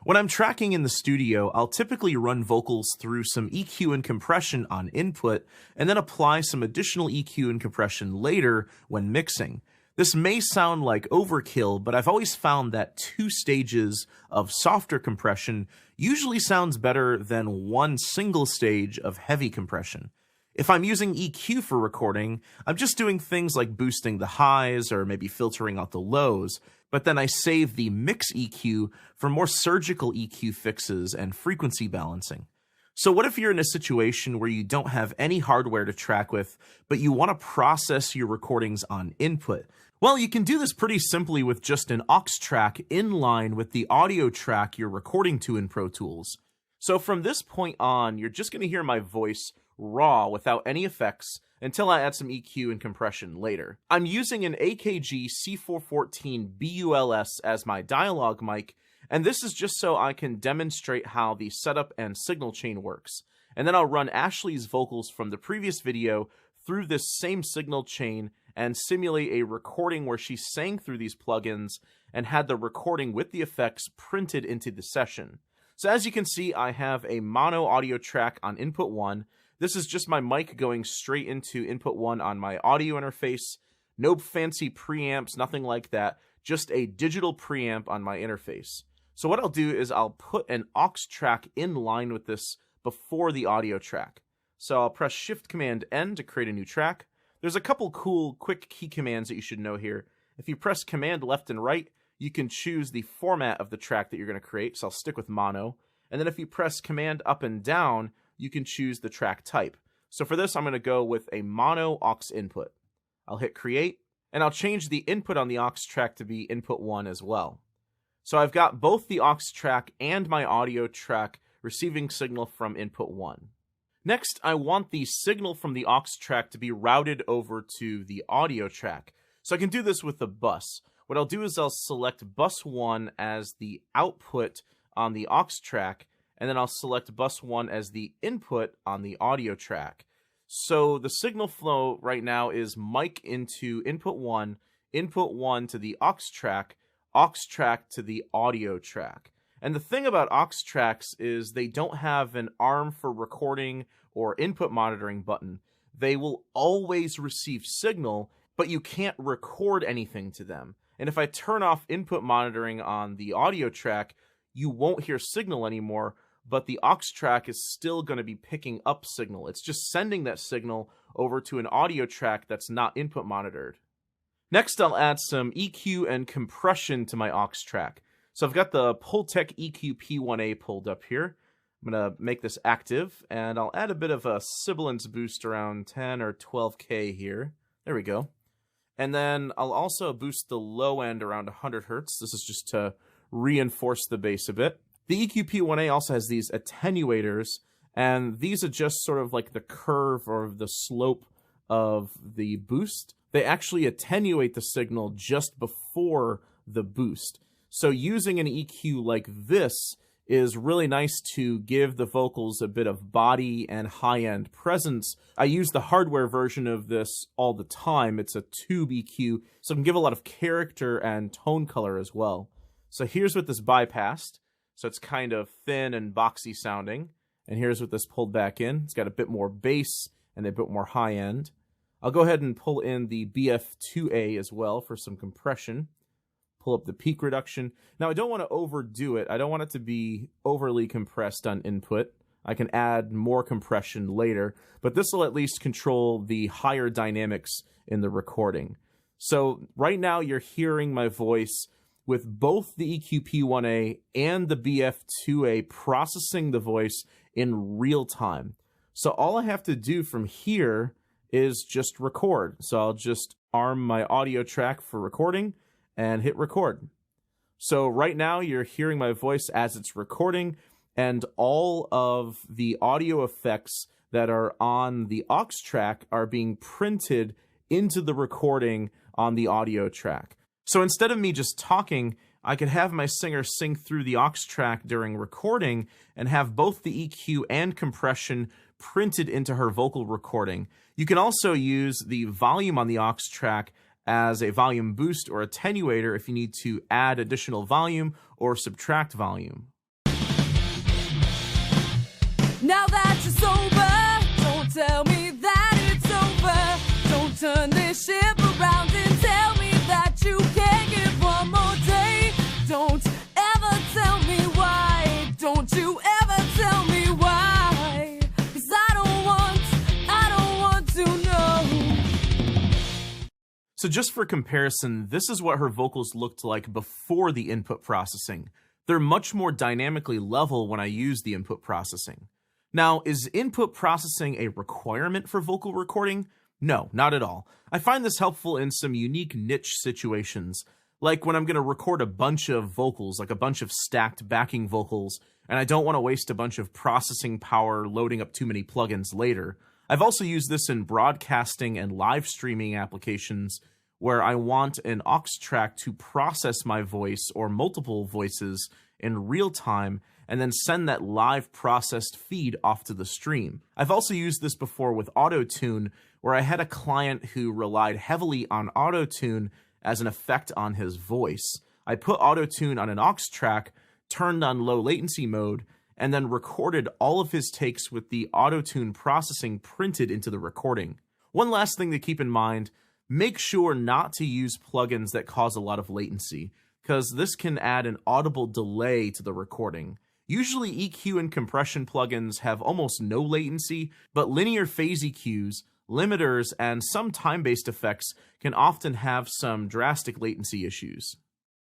When I'm tracking in the studio, I'll typically run vocals through some EQ and compression on input, and then apply some additional EQ and compression later when mixing. This may sound like overkill, but I've always found that 2 stages of softer compression usually sounds better than 1 single stage of heavy compression. If I'm using EQ for recording, I'm just doing things like boosting the highs or maybe filtering out the lows, but then I save the mix EQ for more surgical EQ fixes and frequency balancing. So what if you're in a situation where you don't have any hardware to track with, but you want to process your recordings on input? Well, you can do this pretty simply with just an aux track in line with the audio track you're recording to in Pro Tools. So from this point on, you're just going to hear my voice raw without any effects until I add some EQ and compression later. I'm using an AKG C414 BULS as my dialogue mic, and this is just so I can demonstrate how the setup and signal chain works. And then I'll run Ashley's vocals from the previous video through this same signal chain and simulate a recording where she sang through these plugins and had the recording with the effects printed into the session. So as you can see, I have a mono audio track on input 1. This is just my mic going straight into input 1 on my audio interface. No fancy preamps, nothing like that. Just a digital preamp on my interface. So what I'll do is I'll put an aux track in line with this before the audio track. So I'll press Shift-Command-N to create a new track. There's a couple cool quick key commands that you should know here. If you press Command left and right, you can choose the format of the track that you're going to create. So I'll stick with mono. And then if you press Command up and down, you can choose the track type. So for this, I'm going to go with a mono aux input. I'll hit create, and I'll change the input on the aux track to be input 1 as well. So I've got both the aux track and my audio track receiving signal from input 1. Next, I want the signal from the aux track to be routed over to the audio track. So I can do this with the bus. What I'll do is I'll select bus 1 as the output on the aux track, and then I'll select bus 1 as the input on the audio track. So the signal flow right now is mic into input 1 to the aux track to the audio track. And the thing about aux tracks is they don't have an arm for recording or input monitoring button. They will always receive signal, but you can't record anything to them. And if I turn off input monitoring on the audio track, you won't hear signal anymore, but the aux track is still going to be picking up signal. It's just sending that signal over to an audio track that's not input monitored. Next, I'll add some EQ and compression to my aux track. So I've got the Pultec EQ P1A pulled up here. I'm going to make this active, and I'll add a bit of a sibilance boost around 10 or 12K here. There we go. And then I'll also boost the low end around 100 Hertz. This is just to reinforce the bass a bit. The EQ P1A also has these attenuators, and these adjust sort of like the curve or the slope of the boost. They actually attenuate the signal just before the boost. So using an EQ like this is really nice to give the vocals a bit of body and high-end presence. I use the hardware version of this all the time. It's a tube EQ, so it can give a lot of character and tone color as well. So here's what this bypassed. So it's kind of thin and boxy sounding. And here's what this pulled back in. It's got a bit more bass and a bit more high end. I'll go ahead and pull in the BF2A as well for some compression. Pull up the peak reduction. Now I don't want to overdo it. I don't want it to be overly compressed on input. I can add more compression later, but this will at least control the higher dynamics in the recording. So right now you're hearing my voice with both the EQ P1A and the BF2A processing the voice in real time. So all I have to do from here is just record. So I'll just arm my audio track for recording and hit record. So right now you're hearing my voice as it's recording, and all of the audio effects that are on the aux track are being printed into the recording on the audio track. So instead of me just talking, I could have my singer sing through the aux track during recording and have both the EQ and compression printed into her vocal recording. You can also use the volume on the aux track as a volume boost or attenuator if you need to add additional volume or subtract volume. Now that you're sober, don't tell me that it's over. Don't turn this ship around and tell me that you can't give one more day. Don't ever tell me why. Don't you ever tell me why. 'Cause I don't want to know. So just for comparison, this is what her vocals looked like before the input processing. They're much more dynamically level when I use the input processing. Now, is input processing a requirement for vocal recording? No, not at all. I find this helpful in some unique niche situations, like when I'm going to record a bunch of vocals, like a bunch of stacked backing vocals, and I don't want to waste a bunch of processing power loading up too many plugins later. I've also used this in broadcasting and live streaming applications where I want an aux track to process my voice or multiple voices in real time and then send that live processed feed off to the stream. I've also used this before with Auto-Tune, where I had a client who relied heavily on Auto-Tune as an effect on his voice. I put Auto-Tune on an aux track, turned on low latency mode, and then recorded all of his takes with the Auto-Tune processing printed into the recording. One last thing to keep in mind, make sure not to use plugins that cause a lot of latency, because this can add an audible delay to the recording. Usually EQ and compression plugins have almost no latency, but linear phase EQs, limiters, and some time-based effects can often have some drastic latency issues.